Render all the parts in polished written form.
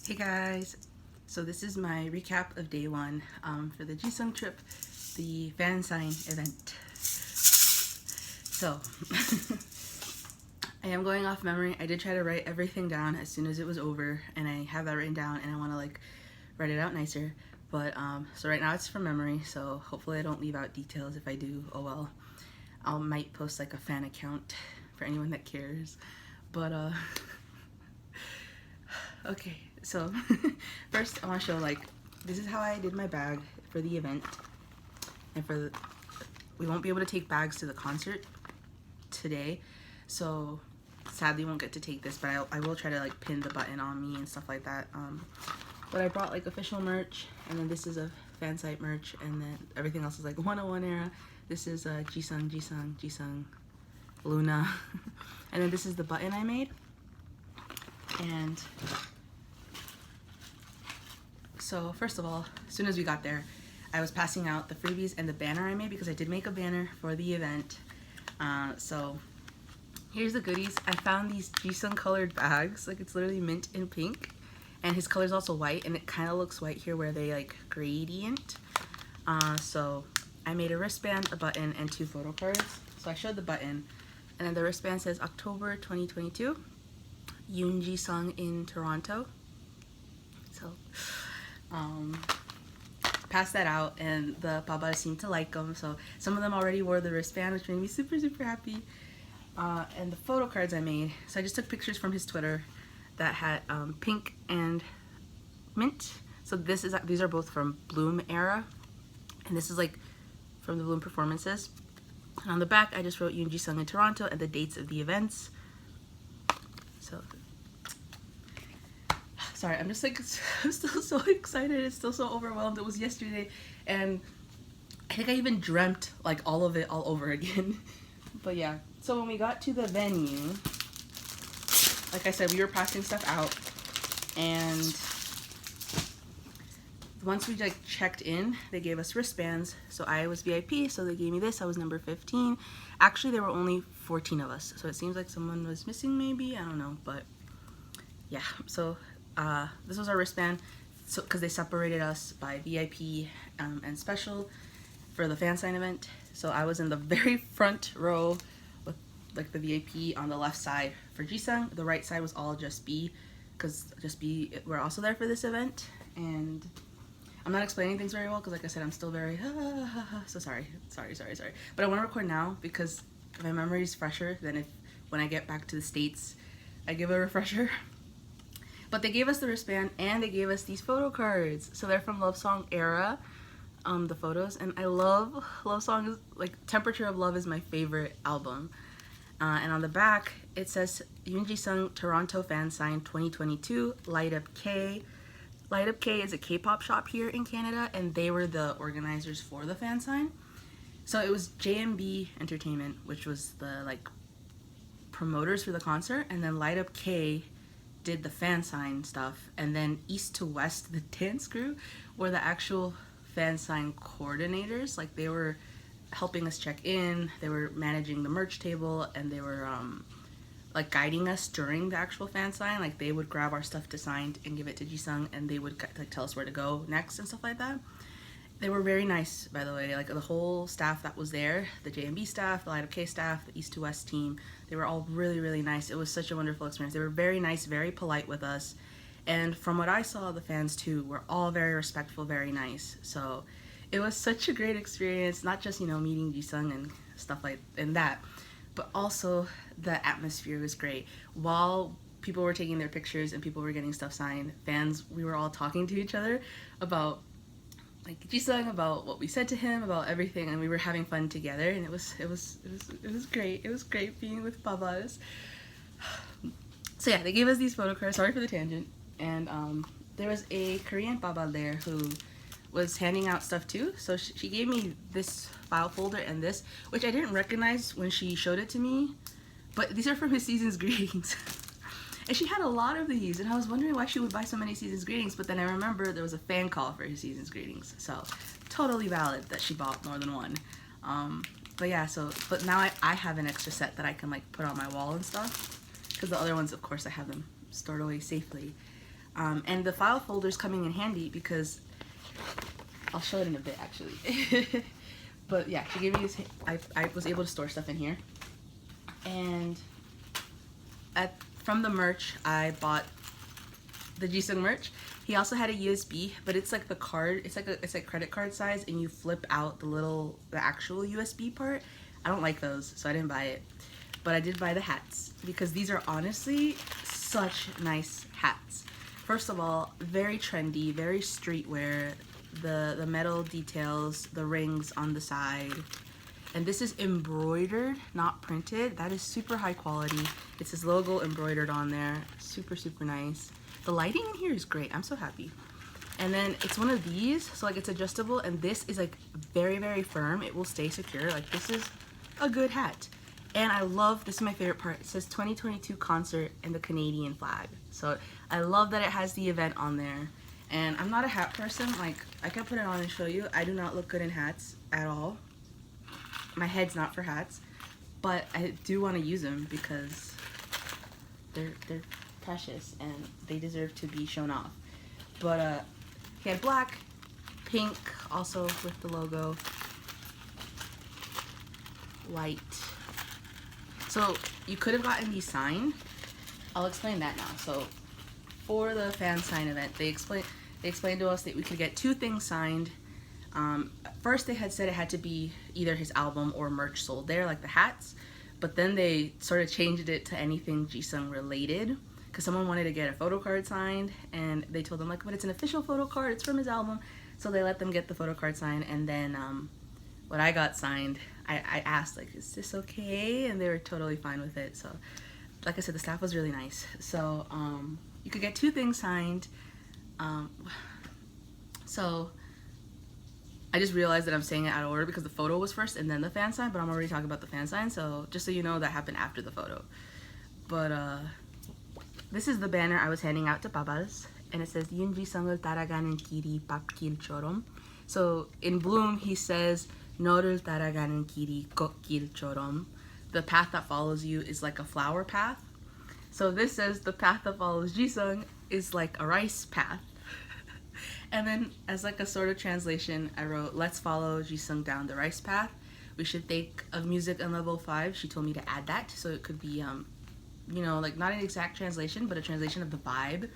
Hey guys, so this is my recap of day one for the Jisung trip, the Fansign event. So, I am going off memory. I did try to write everything down as soon as it was over, and I have that written down, and I want to write it out nicer. But so right now it's from memory, so hopefully I don't leave out details. If I do, oh well. I might post a fan account for anyone that cares. But okay, so first I want to show this is how I did my bag for the event, and we won't be able to take bags to the concert today, so sadly won't get to take this, but I will try to pin the button on me and stuff like that. But I brought official merch, and then this is a fan site merch, and then everything else is 101 era. This is Jisung, Luna, and then this is the button I made. And so first of all, as soon as we got there, I was passing out the freebies and the banner I made because I did make a banner for the event. So here's the goodies. I found these Jisung colored bags. It's literally mint and pink, and his color's also white, and it kind of looks white here where they gradient. So I made a wristband, a button, and 2 photo cards. So I showed the button, and then the wristband says October 2022, Yoon Jisung in Toronto. So passed that out, and the babas seemed to like them, so some of them already wore the wristband, which made me super happy. And the photo cards I made, so I just took pictures from his Twitter that had pink and mint. So these are both from Bloom era, and this is from the Bloom performances. And on the back I just wrote Yoon Jisung in Toronto and the dates of the events. So sorry, I'm just I'm still so excited. It's still so overwhelmed. It was yesterday, and I think I even dreamt all of it all over again. But yeah, so when we got to the venue, like I said, we were passing stuff out, and once we checked in, they gave us wristbands. So I was VIP, so they gave me this. I was number 15. Actually, there were only 14 of us, so it seems like someone was missing maybe. I don't know, but yeah. So this was our wristband, so because they separated us by VIP and special for the Fansign event. So I was in the very front row with the VIP on the left side for Jisung. The right side was all just B, because just B were also there for this event. And I'm not explaining things very well because, like I said, I'm still very so sorry. But I want to record now because my memory is fresher than when I get back to the States I give a refresher. But they gave us the wristband, and they gave us these photo cards. So they're from Love Song era, the photos. And I love Love Song. Temperature of Love is my favorite album. And on the back, it says Yoon Jisung Toronto Fansign 2022, Light Up K. Light Up K is a K-pop shop here in Canada, and they were the organizers for the Fansign. So it was JMB Entertainment, which was the promoters for the concert, and then Light Up K did the Fansign stuff, and then East to West, the dance crew, were the actual Fansign coordinators. They were helping us check in, they were managing the merch table, and they were guiding us during the actual Fansign. They would grab our stuff to sign and give it to Jisung, and they would tell us where to go next and stuff like that. They were very nice, by the way. The whole staff that was there, the JMB staff, the Light Up K staff, the East to West team, they were all really nice. It was such a wonderful experience. They were very nice, very polite with us. And from what I saw, the fans too were all very respectful, very nice. So it was such a great experience, not just, meeting Jisung and stuff and that, but also the atmosphere was great. While people were taking their pictures and people were getting stuff signed, fans, we were all talking to each other about Jisung, about what we said to him, about everything, and we were having fun together, and it was great. It was great being with babas. So yeah, they gave us these photo cards. Sorry for the tangent. And there was a Korean baba there who was handing out stuff too. So she gave me this file folder and this, which I didn't recognize when she showed it to me, but these are from his season's greetings. And she had a lot of these, and I was wondering why she would buy so many season's greetings, but then I remember there was a fan call for his season's greetings, so totally valid that she bought more than one. But yeah, but now I have an extra set that I can put on my wall and stuff, because the other ones, of course, I have them stored away safely. And the file folder's coming in handy because I'll show it in a bit actually. But yeah, she gave me this. I was able to store stuff in here. And from the merch, I bought the Jisung merch. He also had a USB, but it's like the card. It's like credit card size, and you flip out the actual USB part. I don't like those, so I didn't buy it. But I did buy the hats because these are honestly such nice hats. First of all, very trendy, very streetwear. The metal details, the rings on the side. And this is embroidered, not printed. That is super high quality. It's his logo embroidered on there. Super, super nice. The lighting in here is great. I'm so happy. And then it's one of these, so like it's adjustable, and this is like very, very firm. It will stay secure. Like this is a good hat. And I love, this is my favorite part, it says 2022 concert and the Canadian flag. So I love that it has the event on there. And I'm not a hat person. Like, I can put it on and show you. I do not look good in hats at all. My head's not for hats, but I do want to use them because they're precious and they deserve to be shown off. But he had black, pink, also with the logo, white. So you could have gotten these signed. I'll explain that now. So for the Fansign event, they explained to us that we could get 2 things signed. First they had said it had to be either his album or merch sold there, like the hats, but then they sort of changed it to anything Jisung related because someone wanted to get a photo card signed, and they told them like, but it's an official photo card, it's from his album. So they let them get the photo card signed, and then when I got signed, I asked like, is this okay? And they were totally fine with it. So like I said, the staff was really nice. So you could get 2 things signed. So I just realized that I'm saying it out of order because the photo was first and then the fan sign, but I'm already talking about the fan sign, so just so you know, that happened after the photo. But this is the banner I was handing out to Babas, and it says Yoon Jisung을 따라가는 길이 밭길처럼. So in Bloom he says 너를 따라가는 길이 꽃길처럼. The path that follows you is like a flower path. So this says the path that follows Jisung is like a rice path. And then as like a sort of translation, I wrote, let's follow Jisung down the rice path. We should think of music on level 5. She told me to add that, so it could be, you know, like not an exact translation, but a translation of the vibe.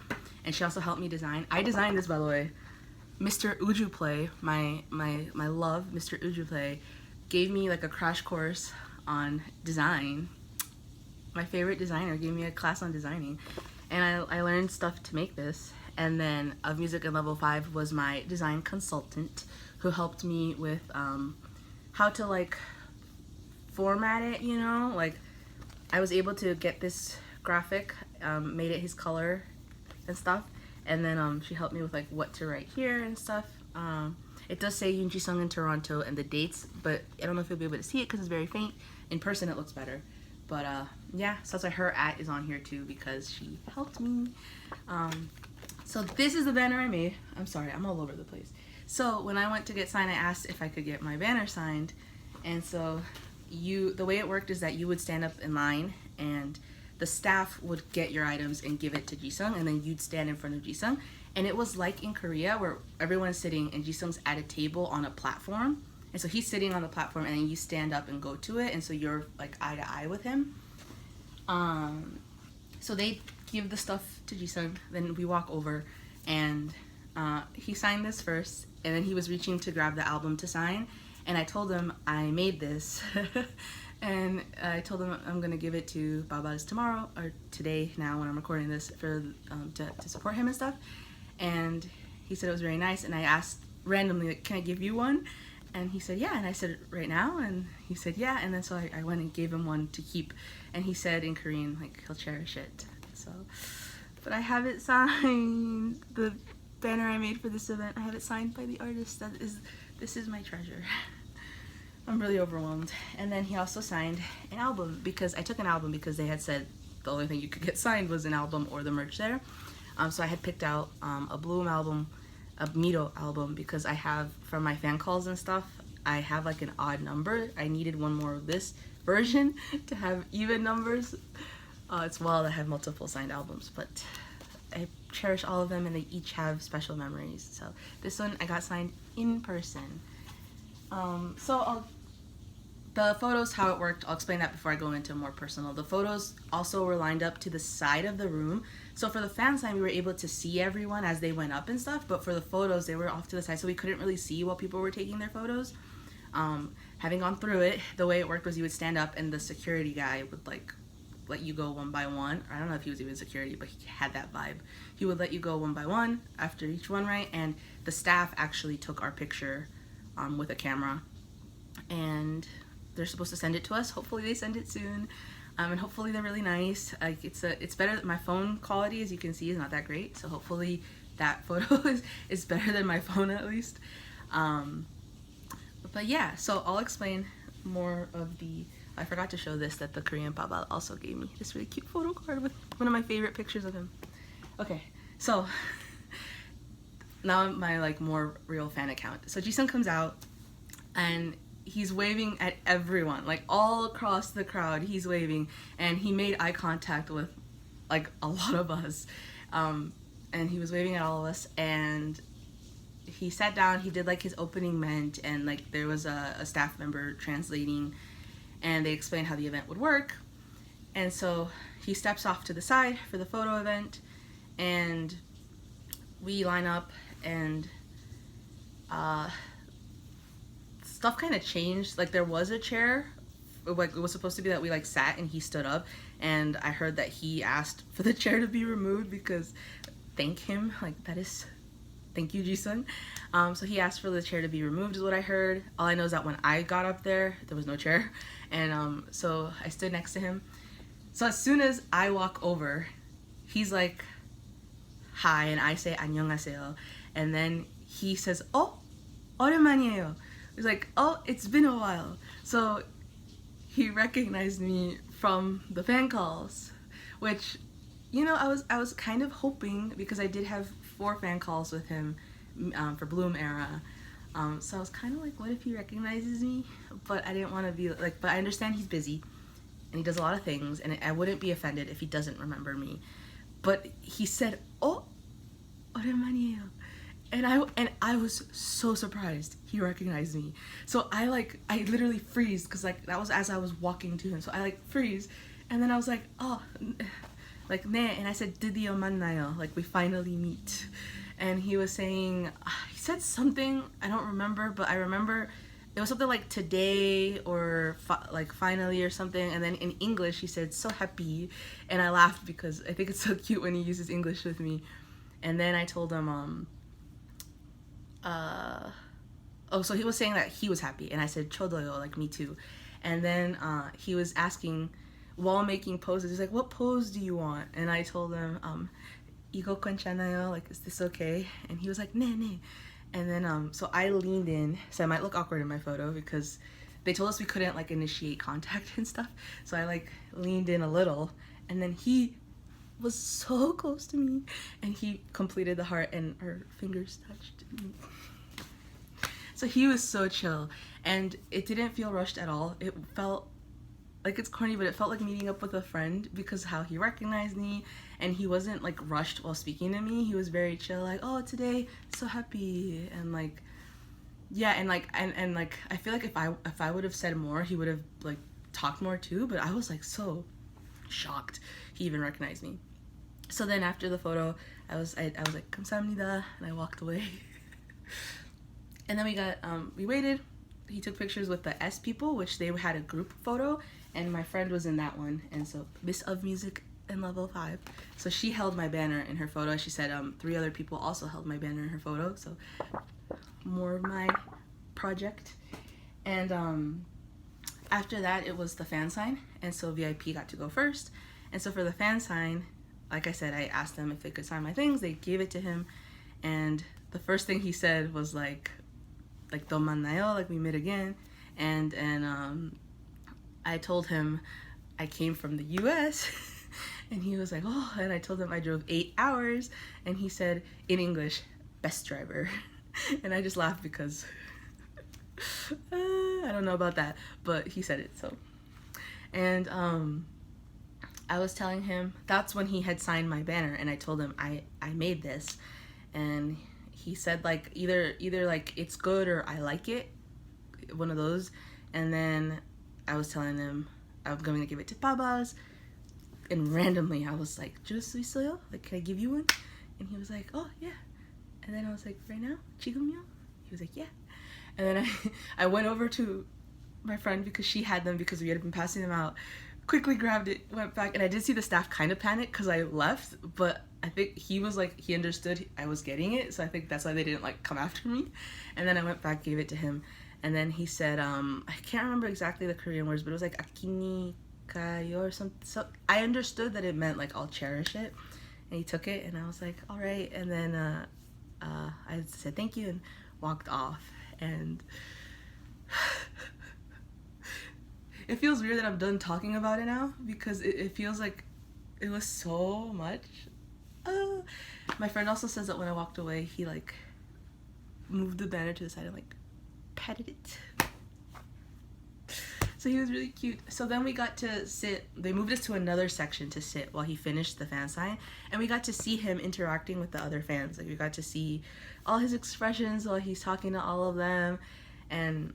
And she also helped me design. I designed this, by the way. Mr. Uju Play, my love, Mr. Uju Play, gave me like a crash course on design. My favorite designer gave me a class on designing, and I learned stuff to make this. And then Of Music in Level 5 was my design consultant who helped me with how to like format it, you know? Like I was able to get this graphic, made it his color and stuff, and then she helped me with like what to write here and stuff. It does say Yoon Jisung in Toronto and the dates, but I don't know if you'll be able to see it because it's very faint. In person it looks better. But yeah, so that's why her @ is on here too because she helped me. So this is the banner I made. I'm sorry, I'm all over the place. So when I went to get signed, I asked if I could get my banner signed. And so the way it worked is that you would stand up in line and the staff would get your items and give it to Jisung, and then you'd stand in front of Jisung. And it was like in Korea where everyone's sitting and Jisung's at a table on a platform. And so he's sitting on the platform and then you stand up and go to it, and so you're like eye to eye with him. So they give the stuff to Jisung, then we walk over, and he signed this first, and then he was reaching to grab the album to sign, and I told him I made this, and I told him I'm gonna give it to Babas tomorrow, or today now when I'm recording this, for to support him and stuff. And he said it was very nice, and I asked randomly, like, can I give you one? And he said, yeah. And I said, right now? And he said, yeah. And then so I went and gave him one to keep. And he said in Korean, like, he'll cherish it. So, but I have it signed. The banner I made for this event, I have it signed by the artist. This is my treasure. I'm really overwhelmed. And then he also signed an album, because I took an album because they had said the only thing you could get signed was an album or the merch there. So I had picked out a Bloom album, a Miro album, because I have, from my fan calls and stuff, I have like an odd number. I needed one more of this version to have even numbers. It's wild I have multiple signed albums, but I cherish all of them, and they each have special memories. So this one I got signed in person. The photos, how it worked, I'll explain that before I go into more personal. The photos also were lined up to the side of the room. So for the fan sign, we were able to see everyone as they went up and stuff, but for the photos, they were off to the side, so we couldn't really see while people were taking their photos. Having gone through it, the way it worked was you would stand up and the security guy would like let you go one by one. I don't know if he was even security, but he had that vibe. He would let you go one by one after each one, right? And the staff actually took our picture with a camera, and they're supposed to send it to us. Hopefully they send it soon, and hopefully they're really nice. Like it's better. My phone quality, as you can see, is not that great, so hopefully that photo is better than my phone at least. But yeah, so I'll explain more of the. I forgot to show this, that the Korean Baba also gave me this really cute photo card with one of my favorite pictures of him. Okay, so now my like more real fan account. So Jisung comes out and he's waving at everyone, like all across the crowd. He's waving, and he made eye contact with like a lot of us, and he was waving at all of us. And he sat down. He did like his opening ment, and like there was a staff member translating, and they explained how the event would work. And so he steps off to the side for the photo event, and we line up, and stuff kind of changed. Like there was a chair, like it was supposed to be that we like sat and he stood up, and I heard that he asked for the chair to be removed because thank him, like that is thank you, Jisung. So he asked for the chair to be removed is what I heard. All I know is that when I got up there was no chair, and so I stood next to him. So as soon as I walk over, he's like hi, and I say 안녕하세요, and then he says 오랜만이에요. He's like, oh, it's been a while. So he recognized me from the fan calls, which, you know, I was kind of hoping, because I did have 4 fan calls with him for Bloom era. So I was kind of like, what if he recognizes me? But I didn't want to be like, but I understand he's busy and he does a lot of things, and I wouldn't be offended if he doesn't remember me. But he said, 오랜만이에요. And I was so surprised he recognized me. So I literally freeze, because like that was as I was walking to him. So I like freeze, and then I was like, like 네, and I said 드디어 만나요, like we finally meet. And he was saying, he said something, I don't remember, but I remember it was something like today or like finally or something. And then in English he said so happy, and I laughed because I think it's so cute when he uses English with me. And then I told him so he was saying that he was happy, and I said 저도요, like me too. And then he was asking while making poses, he's like, what pose do you want? And I told him 이거 괜찮아요, like is this okay? And he was like 네. And then so I leaned in, so I might look awkward in my photo because they told us we couldn't like initiate contact and stuff. So I like leaned in a little, and then he was so close to me, and he completed the heart, and our fingers touched me. So he was so chill, and it didn't feel rushed at all. It felt like, it's corny, but it felt like meeting up with a friend, because how he recognized me, and he wasn't like rushed while speaking to me. He was very chill, like, oh, today so happy, and like, yeah, and like I feel like if I would have said more, he would have like talked more too. But I was like so shocked he even recognized me. So then after the photo, I was like 감사합니다, and I walked away. And then we waited. He took pictures with the S people, which they had a group photo, and my friend was in that one. And so Miss of Music in level 5, so she held my banner in her photo. She said 3 other people also held my banner in her photo, so more of my project. And after that, it was the fan sign, and so VIP got to go first. And so for the fan sign, like I said, I asked them if they could sign my things. They gave it to him, and the first thing he said was like 또 만나요, like we meet again. And I told him I came from the US. And he was like, oh, and I told him I drove 8 hours, and he said in English, best driver. And I just laughed because I don't know about that, but he said it. So, and I was telling him, that's when he had signed my banner, and I told him I made this, and he said like either like it's good or I like it, one of those. And then I was telling him I'm going to give it to Babas, and randomly I was like, "Je suis soyo? Like, can I give you one?" And he was like, "Oh yeah." And then I was like, "Right now, 지금요?" He was like, "Yeah." And then I went over to my friend because she had them because we had been passing them out. Quickly grabbed it, went back, and I did see the staff kind of panic because I left, but I think he was like, he understood I was getting it, so I think that's why they didn't like come after me. And then I went back, gave it to him, and then he said, I can't remember exactly the Korean words, but it was like akini kayo or something. So I understood that it meant like I'll cherish it, and he took it, and I was like, all right. And then I said thank you and walked off, and it feels weird that I'm done talking about it now because it feels like it was so much. My friend also says that when I walked away, he like moved the banner to the side and like petted it. So he was really cute. So then we got to sit, they moved us to another section to sit while he finished the fan sign, and we got to see him interacting with the other fans. Like we got to see all his expressions while he's talking to all of them, and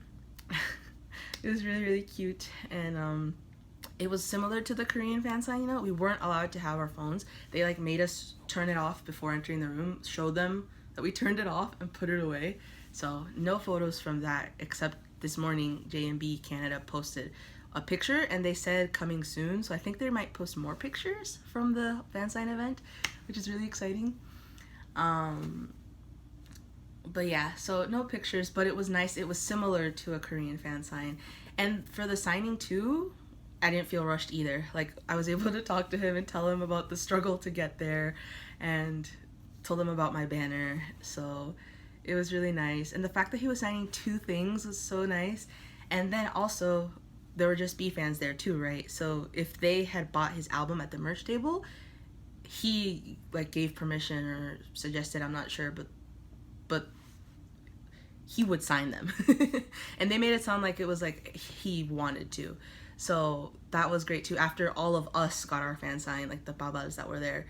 it was really, really cute. And it was similar to the Korean fan sign, you know? We weren't allowed to have our phones. They like made us turn it off before entering the room, showed them that we turned it off and put it away. So no photos from that, except this morning J&B Canada posted a picture and they said coming soon. So I think they might post more pictures from the fan sign event, which is really exciting. But yeah, so no pictures, but it was nice. It was similar to a Korean fan sign. And for the signing too, I didn't feel rushed either. Like I was able to talk to him and tell him about the struggle to get there and told him about my banner. So it was really nice. And the fact that he was signing 2 things was so nice. And then also there were just B fans there too, right? So if they had bought his album at the merch table, he like gave permission or suggested, I'm not sure, but he would sign them. And they made it sound like it was like he wanted to. So that was great too. After all of us got our fan sign, like the babas that were there,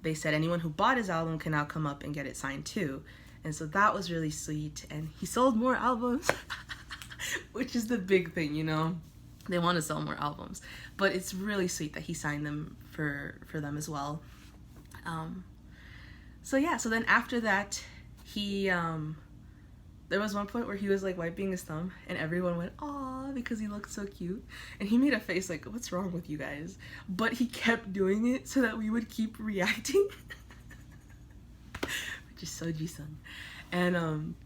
they said anyone who bought his album can now come up and get it signed too. And so that was really sweet. And he sold more albums, which is the big thing, you know? They want to sell more albums. But it's really sweet that he signed them for them as well. So yeah, so then after that, he there was one point where he was like wiping his thumb and everyone went aw because he looked so cute, and he made a face like, what's wrong with you guys? But he kept doing it so that we would keep reacting. Which is so Jisung. And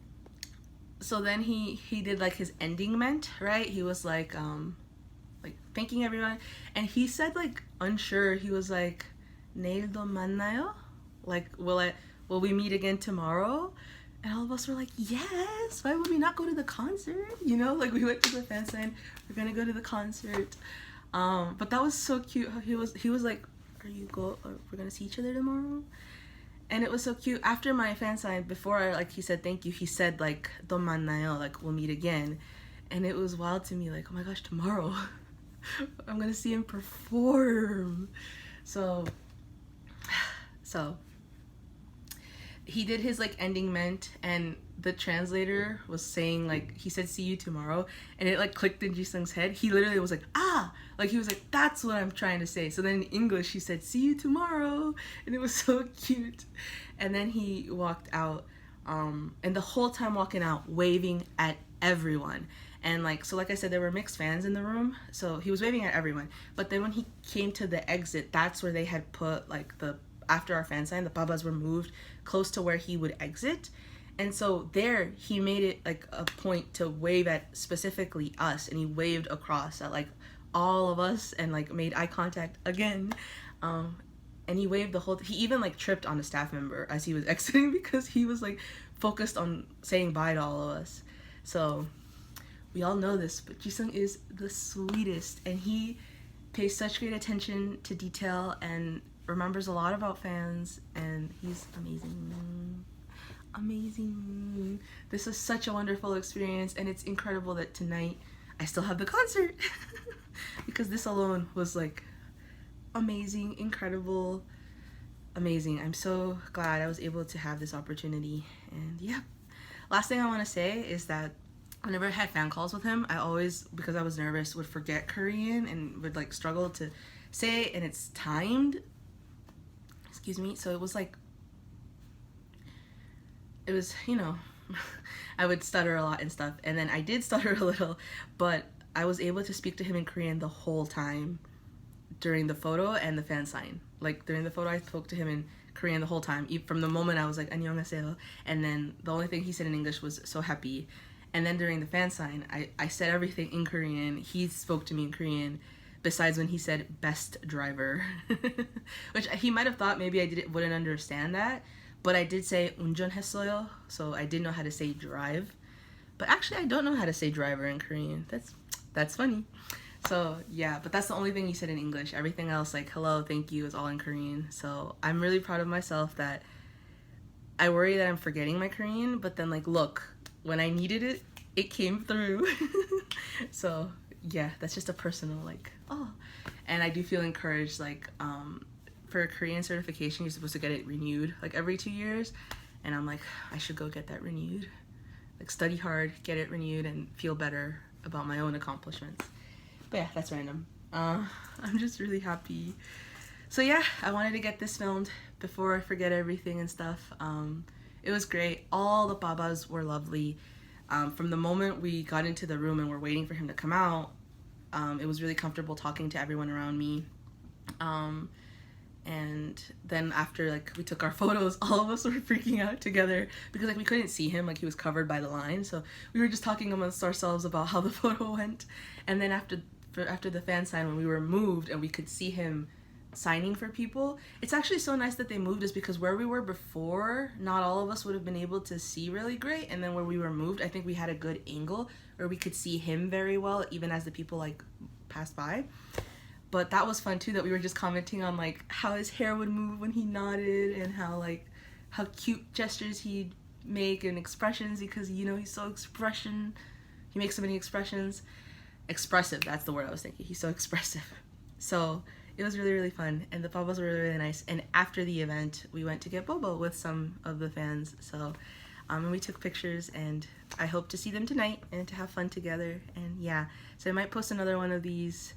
so then he did like his ending ment, right? He was like thanking everyone, and he said like unsure, he was like 내일도 만나요? Like will we meet again tomorrow? And all of us were like, yes, why would we not go to the concert? You know, like we went to the fan sign, we're gonna go to the concert. But that was so cute. He was like, we're gonna see each other tomorrow? And it was so cute. After my fan sign, before like he said thank you, he said like 또 만나요, like we'll meet again. And it was wild to me, like, oh my gosh, tomorrow I'm gonna see him perform. So he did his like ending ment, and the translator was saying like, he said see you tomorrow, and it like clicked in Jisung's head. He literally was like, like he was like, that's what I'm trying to say. So then in English he said see you tomorrow, and it was so cute. And then he walked out, and the whole time walking out waving at everyone. And like, so like I said, there were mixed fans in the room, so he was waving at everyone. But then when he came to the exit, that's where they had put like after our fan sign, the babas were moved close to where he would exit. And so there he made it like a point to wave at specifically us, and he waved across at like all of us and like made eye contact again. And he waved the whole he even like tripped on a staff member as he was exiting because he was like focused on saying bye to all of us. So we all know this, but Jisung is the sweetest, and he pays such great attention to detail and remembers a lot about fans, and he's amazing. This was such a wonderful experience, and it's incredible that tonight I still have the concert because this alone was like amazing, incredible, amazing. I'm so glad I was able to have this opportunity. And yeah, last thing I want to say is that whenever I had fan calls with him, I always, because I was nervous, would forget Korean and would like struggle to say it, and it's timed. Excuse me. So it was like, it was, you know, I would stutter a lot and stuff. And then I did stutter a little, but I was able to speak to him in Korean the whole time during the photo and the fan sign. Like during the photo, I spoke to him in Korean the whole time, from the moment I was like 안녕하세요, and then the only thing he said in English was so happy. And then during the fan sign, I said everything in Korean. He spoke to me in Korean, besides when he said best driver, which he might have thought maybe I wouldn't understand that, but I did say 운전했어요, so I did know how to say drive. But actually, I don't know how to say driver in Korean. That's funny. So yeah, but that's the only thing he said in English. Everything else, like hello, thank you, is all in Korean. So I'm really proud of myself that I worry that I'm forgetting my Korean, but then like look, when I needed it, it came through. So yeah, that's just a personal like, oh. And I do feel encouraged, like for Korean certification, you're supposed to get it renewed like every 2 years. And I'm like, I should go get that renewed. Like study hard, get it renewed, and feel better about my own accomplishments. But yeah, that's random. I'm just really happy. So yeah, I wanted to get this filmed before I forget everything and stuff. It was great. All the babas were lovely. From the moment we got into the room and were waiting for him to come out, it was really comfortable talking to everyone around me. And then after like we took our photos, all of us were freaking out together because like we couldn't see him, like he was covered by the line. So we were just talking amongst ourselves about how the photo went. And then after the fan sign, when we were moved and we could see him signing for people, it's actually so nice that they moved us, because where we were before, not all of us would have been able to see really great. And then where we were moved, I think we had a good angle where we could see him very well, even as the people like passed by. But that was fun too, that we were just commenting on like how his hair would move when he nodded, and how cute gestures he'd make and expressions, because you know he's so he makes so many expressions. Expressive, that's the word I was thinking. He's so expressive. So it was really, really fun, and the babas were really, really nice. And after the event, we went to get boba with some of the fans. So and we took pictures, and I hope to see them tonight and to have fun together. And yeah, so I might post another one of these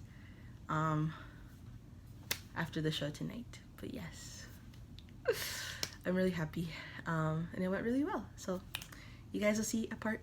after the show tonight. But yes, I'm really happy, and it went really well. So you guys will see a part